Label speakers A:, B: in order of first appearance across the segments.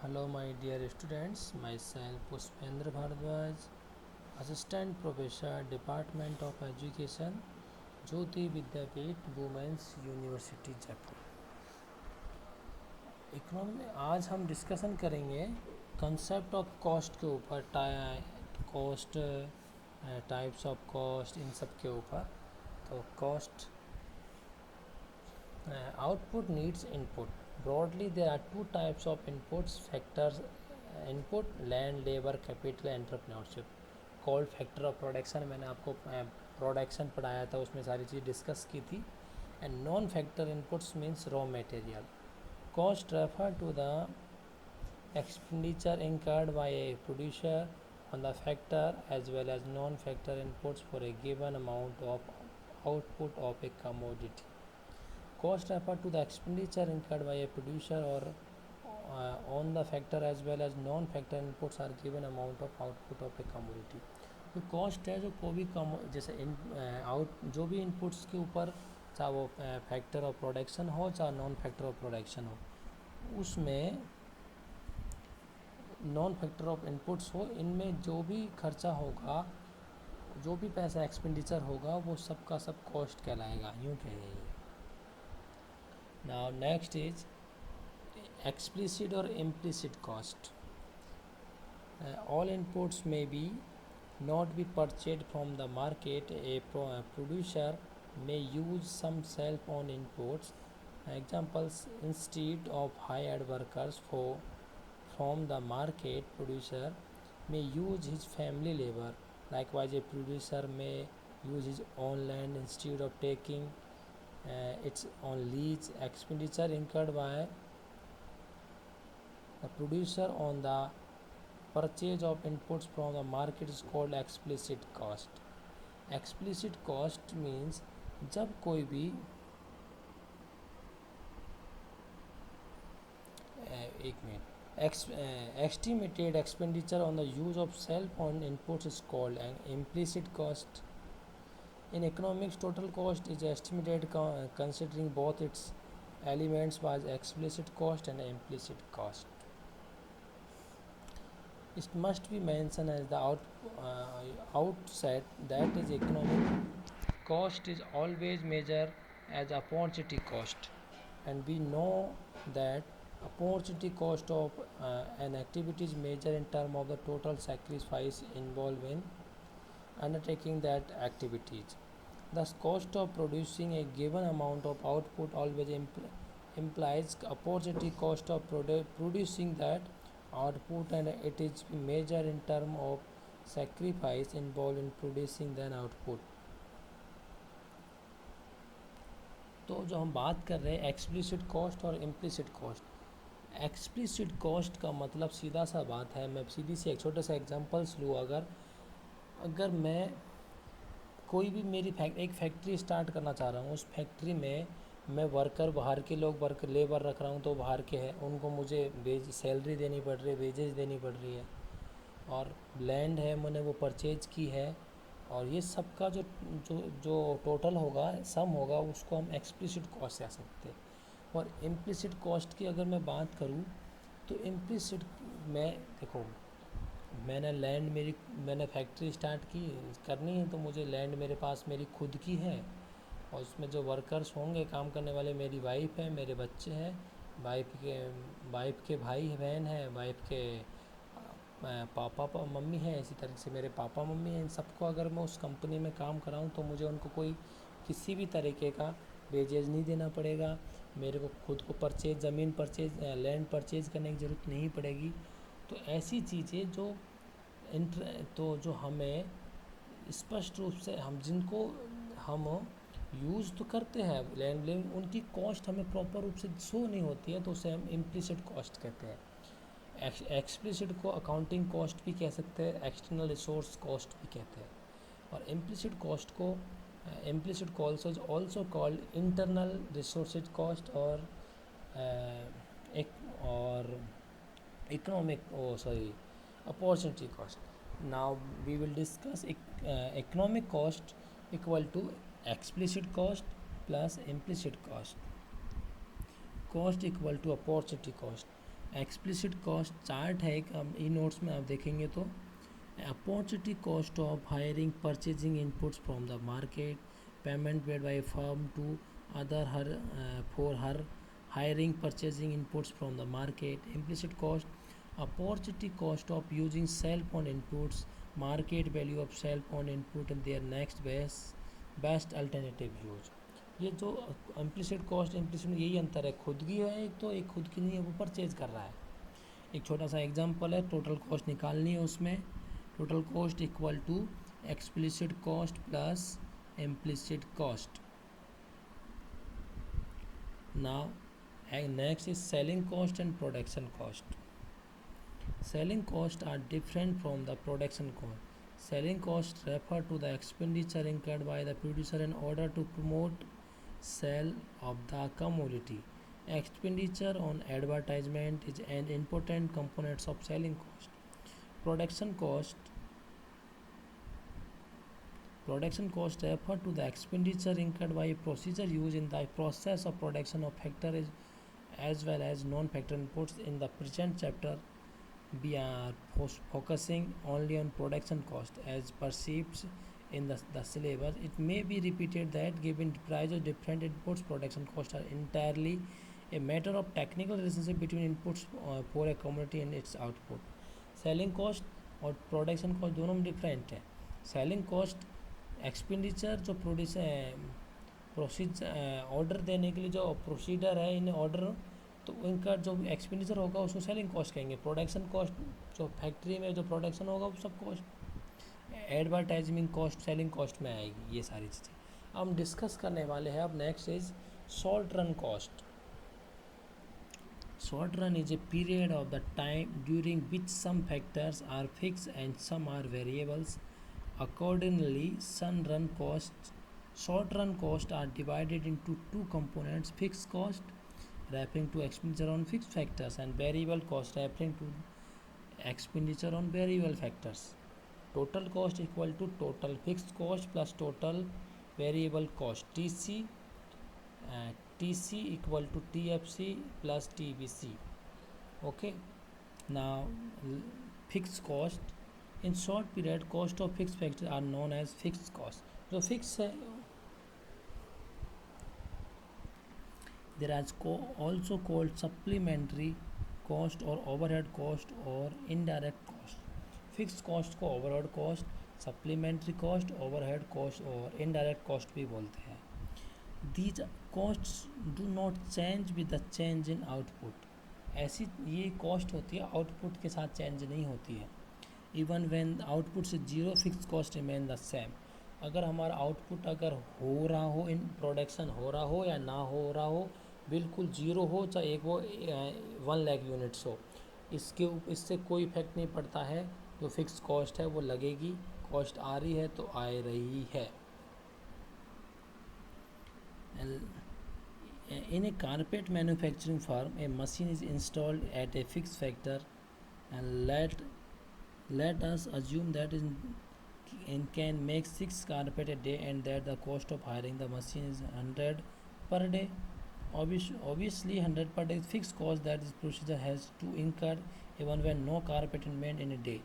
A: Hello, my dear students. Myself Pushpendra Bhardwaj, Assistant Professor, Department of Education, Jyoti Vidyapeeth women's university Jaipur. Economy में आज हम discussion करेंगे concept of cost के ऊपर, cost, types of cost, इन सब के ऊपर। तो cost, output needs input. Broadly, there are two types of inputs factors: input, land, labor, capital, entrepreneurship. Called factor of production, मैंने आपको प्रोडक्शन पढ़ाया था, उसमें सारी चीज़ डिस्कस की थी. And non factor inputs means raw material. Cost refer to the expenditure incurred by a producer on the factor as well as non factor inputs for a given amount of output of a commodity. Cost refer to the expenditure incurred by a producer or on the factor as well as non-factor inputs are given amount of output of a commodity. तो cost है जो कोई भी कम, जैसे जो भी inputs के ऊपर, चाहे वो फैक्टर ऑफ प्रोडक्शन हो चाहे नॉन फैक्टर ऑफ प्रोडक्शन हो, उसमें नॉन फैक्टर ऑफ इनपुट्स हो, इनमें जो भी खर्चा होगा, जो भी पैसा एक्सपेंडिचर होगा, वो सब का सब कॉस्ट कहलाएगा, यूँ कहेंगे. Now next is explicit or implicit cost. All inputs may be not be purchased from the market. A producer may use some self-owned inputs. Examples: instead of hired workers from the market, producer may use his family labor. Likewise, a producer may use his own land instead of taking its on lease. Expenditure incurred by the producer on the purchase of inputs from the market is called explicit cost. Explicit cost means जब कोई भी estimated expenditure on the use of self-owned inputs is called an implicit cost. In economics, total cost is estimated considering both its elements by explicit cost and implicit cost. It must be mentioned as the outset that is economic cost is always measured as opportunity cost, and we know that opportunity cost of an activity is measured in terms of the total sacrifice involved in undertaking that activities. Thus, cost of producing a given amount of output always implies opportunity cost of producing that output, and it is measured in terms of sacrifice involved in producing that output. तो जो हम बात कर रहे हैं explicit cost और implicit cost. Explicit cost का मतलब सीधा सा बात है, मैं सीधी सी एक छोटा सा एग्जांपल्स लूँ. अगर मैं कोई भी एक फैक्ट्री स्टार्ट करना चाह रहा हूँ, उस फैक्ट्री में मैं वर्कर, बाहर के लोग लेबर रख रहा हूँ, तो बाहर के हैं, उनको मुझे सैलरी देनी पड़ रही है, वेजेस देनी पड़ रही है, और लैंड है मैंने वो परचेज की है, और ये सब का जो जो जो टोटल होगा, सम होगा, उसको हम एक्सप्लिसिट कॉस्ट कह सकते हैं. और इम्प्लिसिट कॉस्ट की अगर मैं बात करूँ तो इम्प्लिसिट में देखो, मैंने फैक्ट्री स्टार्ट करनी है, तो मुझे लैंड मेरे पास मेरी खुद की है, और उसमें जो वर्कर्स होंगे काम करने वाले, मेरी वाइफ है, मेरे बच्चे हैं, वाइफ के भाई बहन हैं, वाइफ के पापा मम्मी हैं, इसी तरह से मेरे पापा मम्मी हैं. इन सबको अगर मैं उस कंपनी में काम कराऊँ तो मुझे उनको कोई किसी भी तरीके का वेजेज नहीं देना पड़ेगा. मेरे को खुद को लैंड परचेज करने की ज़रूरत नहीं पड़ेगी. तो ऐसी चीज़ें जो हमें स्पष्ट रूप से जिनको हम यूज़ तो करते हैं लैंड, उनकी कॉस्ट हमें प्रॉपर रूप से शो नहीं होती है, तो उसे हम इम्प्लिसिट कॉस्ट कहते हैं. एक्सप्लिसिट को अकाउंटिंग कॉस्ट भी कह सकते हैं, एक्सटर्नल रिसोर्स कॉस्ट भी कहते हैं. और इम्प्लिसिट कॉस्ट को implicit cost is also called internal resources cost और economic opportunity cost. Now we will discuss economic cost equal to explicit cost plus implicit cost. Cost equal to opportunity cost. Explicit cost chart है एक, अब e notes में आप देखेंगे तो opportunity cost of hiring purchasing inputs from the market, payment paid by firm to other for her for hiring purchasing inputs from the market. Implicit cost, opportunity cost of using cell phone inputs, market value of cell phone input and their next best alternative use. ये जो implicit cost implicit यही अंतर है, खुद की है एक तो, एक खुद की नहीं है, वो परचेज कर रहा है. एक छोटा सा एग्जांपल है, टोटल कॉस्ट निकालनी है, उसमें total cost equal to explicit cost plus implicit cost. Now and next is selling cost and production cost. Selling costs are different from the production cost. Selling costs refer to the expenditure incurred by the producer in order to promote sale of the commodity. Expenditure on advertisement is an important component of selling cost. Production cost Production cost refer to the expenditure incurred by a procedure used in the process of production of factor as well as non-factor inputs. In the present chapter, we are focusing only on production cost as perceived in the syllabus. It may be repeated that given the price of different inputs, production costs are entirely a matter of technical relationship between inputs for a commodity and its output. Selling cost और production cost दोनों में different है. Selling cost expenditure जो procedure order देने के लिए जो procedure है इन ऑर्डर, तो इनका जो एक्सपेंडिचर होगा उसको सेलिंग कॉस्ट कहेंगे. प्रोडक्शन कॉस्ट जो फैक्ट्री में जो प्रोडक्शन होगा वो सब cost. Advertising cost selling cost में आएगी. ये सारी चीज़ें हम डिस्कस करने वाले हैं. अब next is short run cost. Short run is a period of the time during which some factors are fixed and some are variables. Accordingly, short run costs are divided into two components: fixed cost referring to expenditure on fixed factors and variable cost referring to expenditure on variable factors. Total cost equal to total fixed cost plus total variable cost. TC equal to TFC plus TBC. Okay. Now fixed cost. In short period, cost of fixed factors are known as fixed cost. जो fix है, there is also called supplementary cost or overhead cost or indirect cost. Fix cost को overhead cost, supplementary cost, overhead cost और indirect cost भी बोलते हैं. These costs do not change with the change in output. ऐसी ये cost होती है, output के साथ चेंज नहीं होती है. इवन व्हेन आउटपुट से zero, fix cost remain the same. अगर हमारा आउटपुट अगर हो रहा हो, इन प्रोडक्शन हो रहा हो या ना हो रहा हो, बिल्कुल जीरो हो, चाहे एक वो 1 लाख यूनिट्स हो, इससे कोई इफेक्ट नहीं पड़ता है. जो फिक्स कॉस्ट है वो लगेगी. कॉस्ट आ रही है तो आ रही है. In a carpet manufacturing firm, a machine is installed at a fixed factor, and let us assume that it can make 6 carpet a day and that the cost of hiring the machine is 100 per day. Obviously 100 per day is fixed cost that this procedure has to incur even when no carpet is made in a day.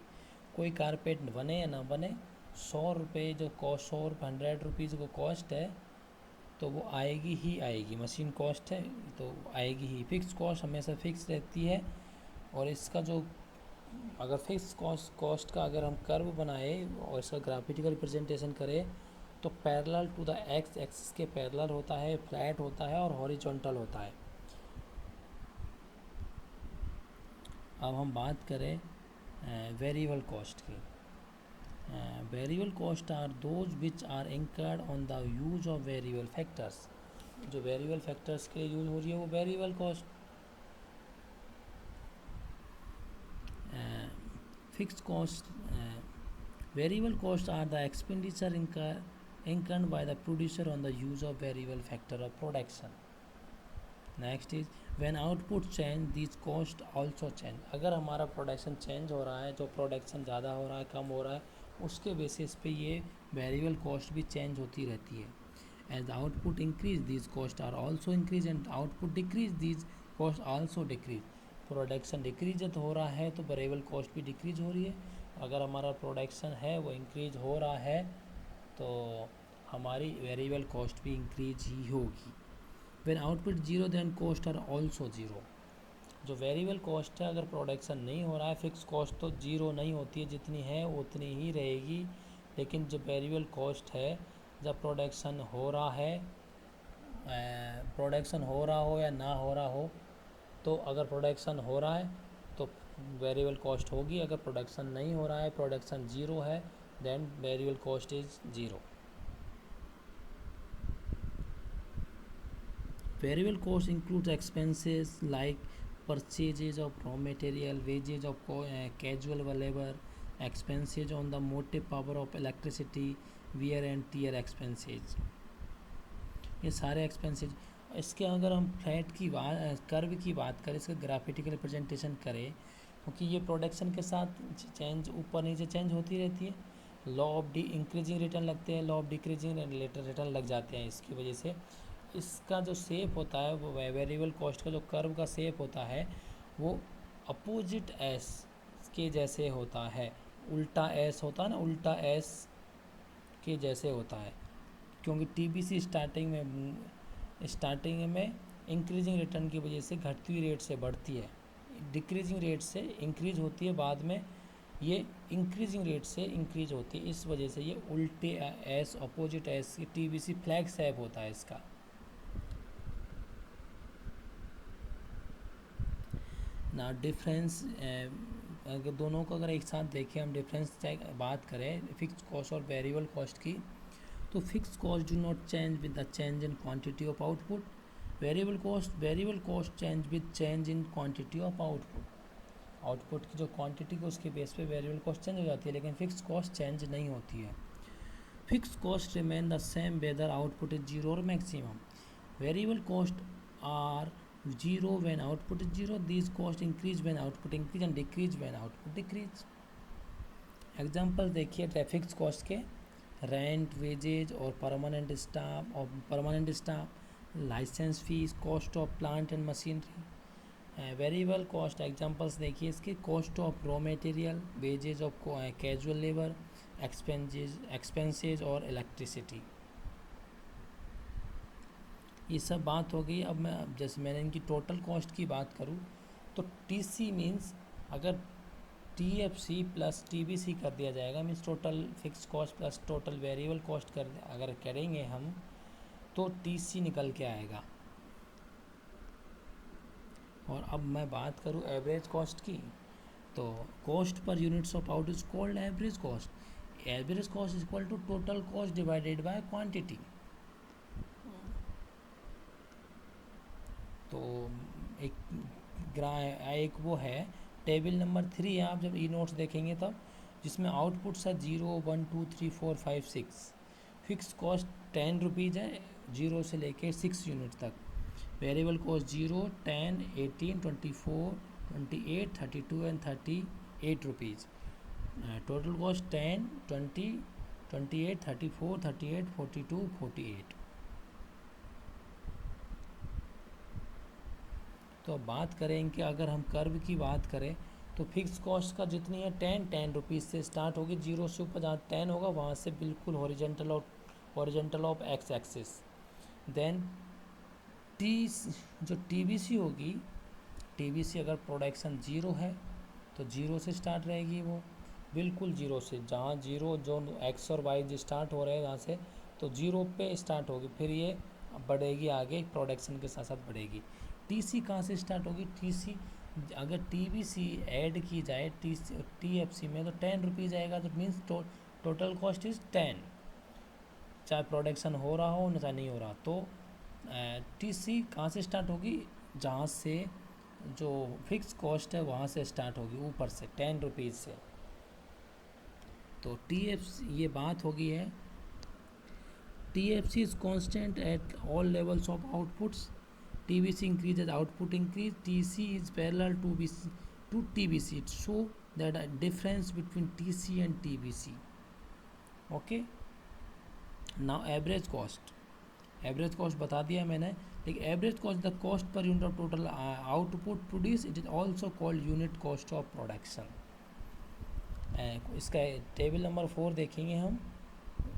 A: कोई carpet बने या ना बने, 100 रुपये जो cost, 100 rupees को cost है तो वो आएगी ही आएगी. मशीन कॉस्ट है तो आएगी ही. फिक्स कॉस्ट हमेशा फिक्स रहती है. और इसका जो अगर फिक्स कॉस्ट का अगर हम कर्व बनाए और इसका ग्राफिकल रिप्रेजेंटेशन करें तो parallel to the x axis के पैरेलल होता है, फ्लैट होता है और हॉरिजॉन्टल होता है. अब हम बात करें वेरिएबल कॉस्ट की. Variable cost are those which are incurred on the use of variable factors. जो वेरिएबल फैक्टर्स के लिए यूज हो रही है वो variable cost. Fixed cost, variable cost are the expenditure incurred by the producer on the use of variable factor of production. Next is when output change this cost also change. अगर हमारा production change हो रहा है, जो production ज़्यादा हो रहा है, कम हो रहा है, उसके बेसिस पे ये वेरिएबल कॉस्ट भी चेंज होती रहती है. As the output increase this cost are also increase and output decrease this cost also decrease. Production decrease हो रहा है तो वेरिएबल कॉस्ट भी डिक्रीज हो रही है। अगर हमारा प्रोडक्शन है वो इंक्रीज हो रहा है तो हमारी वेरिएबल कॉस्ट भी इंक्रीज ही होगी। When output zero then cost are also zero. जो वेरिएबल कॉस्ट है, अगर प्रोडक्शन नहीं हो रहा है, फिक्स कॉस्ट तो जीरो नहीं होती है, जितनी है उतनी ही रहेगी। लेकिन जो वेरिएबल कॉस्ट है, जब प्रोडक्शन हो रहा है, प्रोडक्शन हो रहा हो या ना हो रहा हो, तो अगर प्रोडक्शन हो रहा है तो वेरिएबल कॉस्ट होगी। अगर प्रोडक्शन नहीं हो रहा है, प्रोडक्शन ज़ीरो है, then variable cost is zero. Variable cost includes expenses like purchases of raw material, wages of casual labor, expenses on the motive power of electricity, wear and tear expenses। ये सारे expenses. इसके अगर हम flat की बात, curve की बात करें, इसका ग्राफिकल रिप्रेजेंटेशन करें, क्योंकि ये प्रोडक्शन के साथ चेंज ऊपर नीचे चेंज होती रहती है। लॉ ऑफ इंक्रीजिंग रिटर्न लगते हैं, लॉ ऑफ डिक्रीजिंग रिटर्न लग जाते हैं। इसकी वजह से इसका जो शेप होता है, वो वेरिएबल कॉस्ट का जो कर्व का शेप होता है वो अपोजिट एस के जैसे होता है। उल्टा एस होता है ना, उल्टा एस के जैसे होता है, क्योंकि टीबीसी स्टार्टिंग में इंक्रीजिंग रिटर्न की वजह से घटती हुई रेट से बढ़ती है, डिक्रीजिंग रेट से इंक्रीज होती है, बाद में ये इंक्रीजिंग रेट से इंक्रीज होती है। इस वजह से ये उल्टे S, opposite S, TBC flag shape होता है इसका। ना डिफरेंस, अगर दोनों को अगर एक साथ देखें हम, डिफरेंस बात करें फिक्स कॉस्ट और वेरिएबल कॉस्ट की, तो fix cost do not change with the change in quantity of output. Variable cost change with change in quantity of output. Output की जो क्वांटिटी को उसके बेस पे वेरिएबल कॉस्ट चेंज हो जाती है, लेकिन फिक्स कॉस्ट चेंज नहीं होती है। Fix cost remain the same whether output is zero और maximum. Variable cost are zero when output is zero. These costs increase when output increase and decrease when output decrease। Example देखिए fix cost के, rent, wages और permanent staff, licence fees, cost of plant and machinery. Variable cost examples देखिए इसके, cost of raw material, wages of casual labour, expenses और electricity. ये सब बात हो गई। अब मैं जैसे मैंने इनकी टोटल कॉस्ट की बात करूँ तो टीसी मीन्स अगर टीएफसी प्लस टीबीसी कर दिया जाएगा, means total fix cost plus total variable cost कर अगर करेंगे हम तो टीसी निकल के आएगा। और अब मैं बात करूँ एवरेज कॉस्ट की, तो कॉस्ट पर units of out is called average cost. Average cost is equal to total cost divided by quantity. तो एक वो है टेबल नंबर 3 है, आप जब ई नोट्स देखेंगे तब, जिसमें आउटपुट्स है 0, 1, 2, 3, 4, 5, 6। फिक्स कॉस्ट 10 रुपीज़ है 0 से लेके 6 यूनिट तक। Variable cost 0, 10, 18, 24, 28, 32 and 38 rupees. Total cost 10, 20, 28, 34, 38, 42, 48। तो अब बात करें कि अगर हम कर्व की बात करें तो फिक्स कॉस्ट का जितनी है 10 रुपीज़ से स्टार्ट होगी, 0 से ऊपर जहाँ 10 होगा वहाँ से बिल्कुल horizontal of x axis. Then जो टीबीसी होगी, टीबीसी अगर प्रोडक्शन 0 है तो 0 से स्टार्ट रहेगी, वो बिल्कुल 0 से, जहाँ 0 जो एक्स और वाई स्टार्ट हो रहे हैं जहाँ से, तो 0 पे स्टार्ट होगी, फिर ये बढ़ेगी आगे प्रोडक्शन के साथ साथ बढ़ेगी। टीसी कहाँ से स्टार्ट होगी, टीसी अगर टीबीसी ऐड की जाए टीएफसी में तो 10 रुपीज़ आएगा, तो मीन्स टोटल कॉस्ट इज़ 10, चाहे प्रोडक्शन हो रहा हो ना चाहे नहीं हो रहा। तो टीसी कहाँ से स्टार्ट होगी, जहाँ से जो फिक्स कॉस्ट है वहाँ से स्टार्ट होगी, ऊपर से 10 रुपीज़ से। तो टीएफसी ये बात होगी है, TFC is constant at all levels of outputs. TBC increases, output increase. TC is parallel to TBC. So that a difference between TC and TBC. Okay. Now average cost. Average cost बता दिया मैंने, like average cost the cost per unit of total output produced. It is also called unit cost of production. इसका table number 4 देखेंगे हम.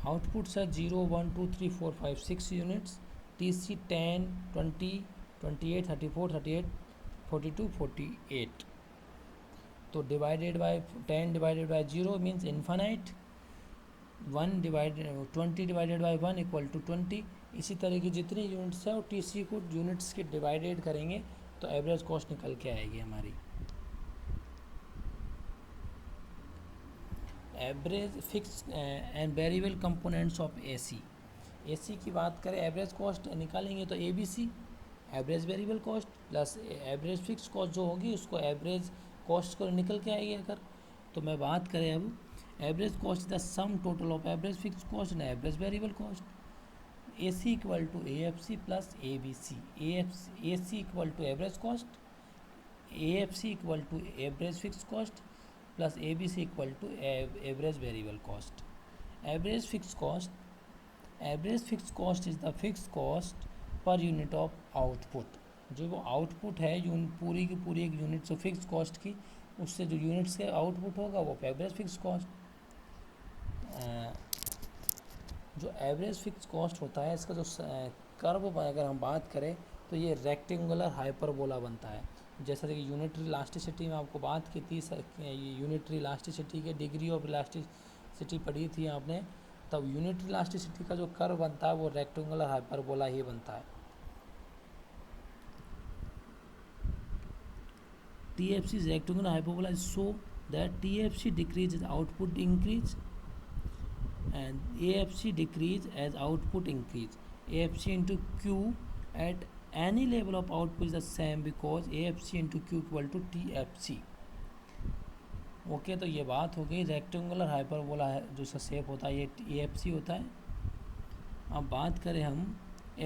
A: Outputs है 0 1 2 3 4 5 6 units. TC 10 20 28 34 38 42 48. तो divided by 10 divided by 0 means infinite. 1 divided 20 divided by 1 equal to 20. इसी तरह की जितनी units है और TC को यूनिट्स के डिवाइडेड करेंगे तो एवरेज कॉस्ट निकल के आएगी हमारी. Average fix and variable components of AC की बात करें, एवरेज कॉस्ट निकालेंगे तो ABC average variable cost plus average fix cost जो होगी उसको एवरेज कॉस्ट को निकल के आएगी. अगर तो मैं बात करें अब average cost the sum total of average fix cost and average variable cost. AC equal to AFC plus ABC. AC equal to average cost, AFC equal to average fix cost plus ABC equal to average variable cost. Average fix cost is the fix cost per unit of output. जो वो output है पूरी की पूरी एक unit जो fix cost की, उससे जो यूनिट्स के आउटपुट होगा वो एवरेज फिक्स कॉस्ट. जो एवरेज फिक्स कॉस्ट होता है इसका जो कर्व अगर हम बात करें तो ये रेक्टेंगुलर हाइपरबोला बनता है. जैसा कि यूनिटरी इलास्टिसिटी में आपको बात की थी, यूनिटरी इलास्टिसिटी के डिग्री ऑफ इलास्टिसिटी पढ़ी थी आपने, तब यूनिटरी इलास्टिसिटी का जो कर्व बनता है वो रेक्टेंगुलर हाइपरबोला ही बनता है. TFC is rectangular hyperbola so that TFC decrease as output increase and AFC decrease as output increase. AFC into Q at any level of output is the same because AFC into Q equal to TFC. Okay, तो ये बात हो गई rectangular hyperbola है जो इसका shape होता है ये AFC होता है. अब बात करें हम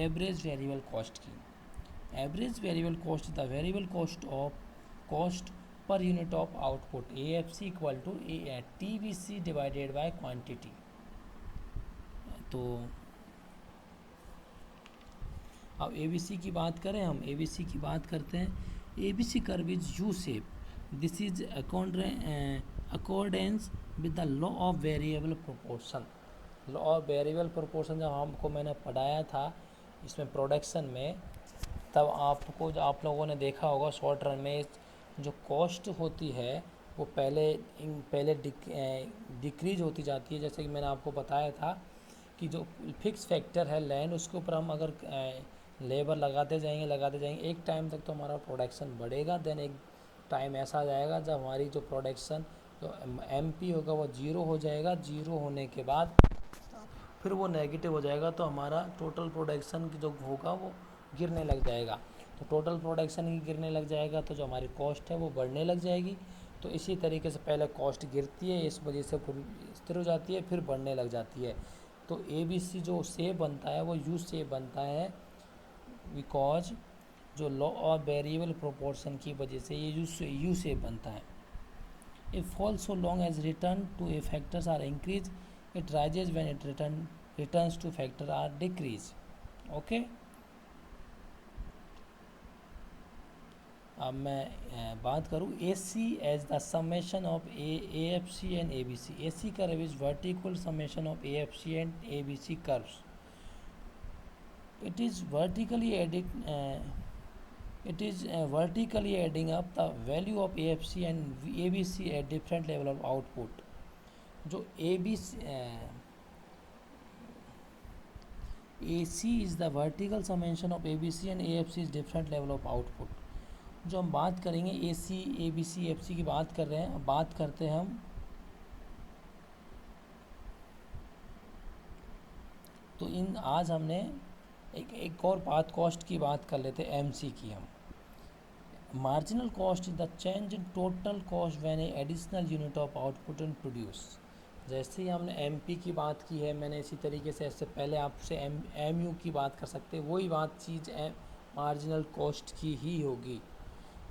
A: एवरेज वेरिएबल कॉस्ट की. Average variable cost the variable cost per unit of output. AFC equal to TBC divided by quantity. तो अब ABC की बात करें, हम ABC की बात करते हैं. ABC curve is U shape. This is accordance with the law of variable proportion. Law of variable proportion जब हमको मैंने पढ़ाया था इसमें प्रोडक्शन में, तब आपको जो आप लोगों ने देखा होगा शॉर्ट रन में जो कॉस्ट होती है वो पहले डिक्रीज होती जाती है. जैसे कि मैंने आपको बताया था कि जो फिक्स फैक्टर है लैंड, उसके ऊपर हम अगर लेबर लगाते जाएंगे एक टाइम तक तो हमारा प्रोडक्शन बढ़ेगा. देन एक टाइम ऐसा आ जाएगा जब हमारी जो प्रोडक्शन जो MP होगा वो 0 हो जाएगा. 0 होने के बाद फिर वो नेगेटिव हो जाएगा तो हमारा टोटल प्रोडक्शन जो होगा वो गिरने लग जाएगा. तो टोटल प्रोडक्शन ही गिरने लग जाएगा तो जो हमारी कॉस्ट है वो बढ़ने लग जाएगी. तो इसी तरीके से पहले कॉस्ट गिरती है, इस वजह से स्थिर हो जाती है, फिर बढ़ने लग जाती है. तो ABC जो शेप बनता है वो U शेप बनता है बिकॉज जो लॉ ऑफ वेरिएबल प्रोपोर्शन की वजह से ये U शेप बनता है. If fall so long as return to a factors are increase, it rises when it returns to factor are decrease. Okay, अब मैं बात करूँ AC as the summation of AFC and ABC. AC curve is vertical summation of AFC and ABC curves. It is vertically adding up the value of AFC and ABC at different level of output. जो AC is the vertical summation of ABC and AFC is different level of output. जो हम बात करेंगे AC, ABC, FC की बात कर रहे हैं. अब बात करते हैं हम तो आज हमने एक और बात कॉस्ट की बात कर लेते हैं MC की. हम marginal cost is the change in total cost when A additional unit of output and produce. जैसे ही हमने MP की बात की है, मैंने इसी तरीके से इससे पहले आपसे MU की बात कर सकते हैं. वही बात चीज़ मार्जिनल कॉस्ट की ही होगी.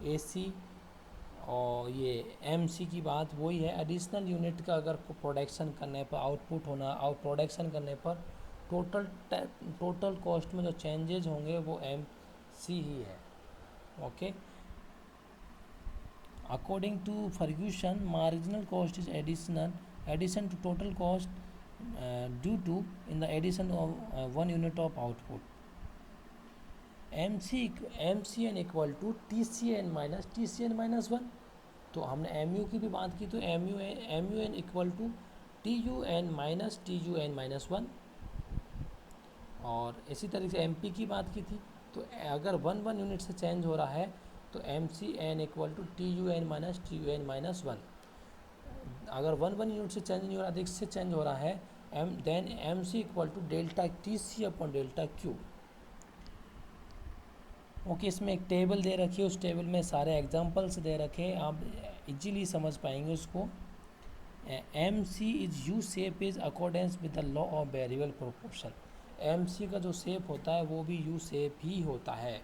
A: AC और ये MC की बात वही है. एडिशनल यूनिट का अगर प्रोडक्शन करने पर आउटपुट होना प्रोडक्शन करने पर टोटल कॉस्ट में जो चेंजेज होंगे वो सी ही है। Okay, according to Ferguson marginal cost is addition to total cost due to in the addition of 1 unit of output. M C N equal to T C N minus 1। तो हमने M you की भी बात की, तो M U N equal to T U N minus 1। और इसी तरीके से एम पी की बात की थी, तो अगर 1 यूनिट से चेंज हो रहा है तो M C N equal to T U N minus 1। अगर 1 यूनिट से चेंज नहीं हो रहा, अधिक से चेंज हो रहा है, then M C equal to delta T C upon delta Q. Okay, इसमें एक टेबल दे रखी है, उस टेबल में सारे एग्जांपल्स दे रखे हैं, आप इजीली समझ पाएंगे उसको। M C is U shape is accordance with the law of variable proportion. M C का जो शेप होता है वो भी यू शेप ही होता है।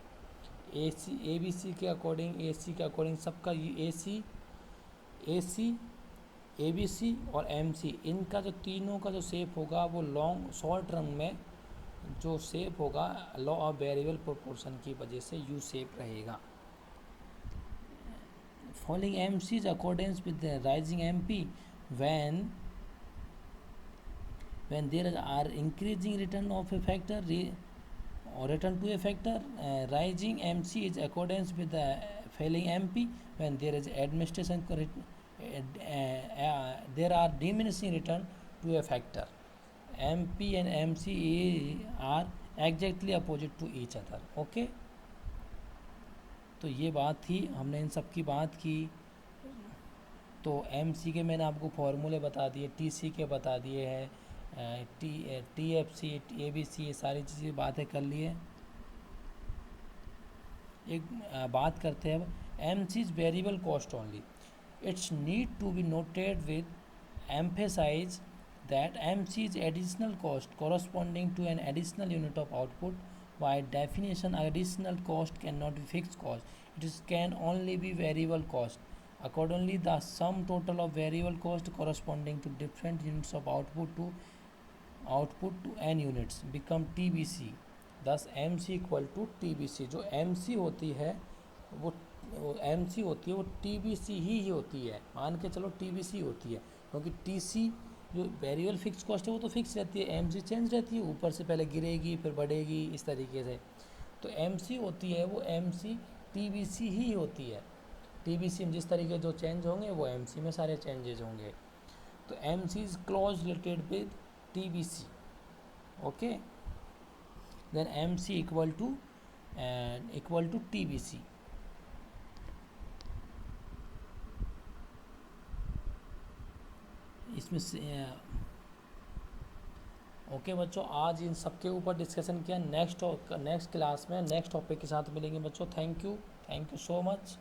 A: ए बी सी के अकॉर्डिंग, ए सी के अकॉर्डिंग, सबका ए सी ए बी सी और एम सी, इनका जो तीनों का जो शेप होगा वो लॉन्ग शॉर्ट रन में जो शेप होगा लॉ ऑफ वेरिएबल प्रोपोर्शन की वजह से यू शेप रहेगा। Following M C is accordance with rising M P when there are increasing return of a factor or return to a factor, rising MC is accordance with the falling MP when there is administration there are diminishing return to a factor. MP and MC are exactly opposite to each other. Okay, तो ये बात थी, हमने इन सब की बात की। तो एम सी के मैंने आपको फार्मूले बता दिए, टी सी के बता दिए हैं, T F C, A B C, ये सारी चीज़ें बातें कर लिए। एक बात करते हैं अब M C is variable cost only. It's need to be noted with emphasise that M C is additional cost corresponding to an additional unit of output. By definition, additional cost cannot be fixed cost. It can only be variable cost. Accordingly, the sum total of variable cost corresponding to different units of output to n units become TBC. Thus, MC equal to TBC. जो MC होती है वो MC होती है वो TBC ही होती है। मान के चलो TBC होती है, क्योंकि TC जो वेरिएबल फिक्स कॉस्ट है वो तो फिक्स रहती है, एमसी चेंज रहती है, ऊपर से पहले गिरेगी फिर बढ़ेगी, इस तरीके से। तो एमसी होती है वो एमसी टीबीसी ही होती है। टीबीसी में जिस तरीके जो चेंज होंगे वो एमसी में सारे चेंजेस होंगे। तो MC is close related with TBC. Okay, then MC equal to TBC. इसमें से ओके बच्चों, आज इन सब के ऊपर डिस्कशन किया। नेक्स्ट क्लास में नेक्स्ट टॉपिक के साथ मिलेंगे बच्चों। Thank you so much.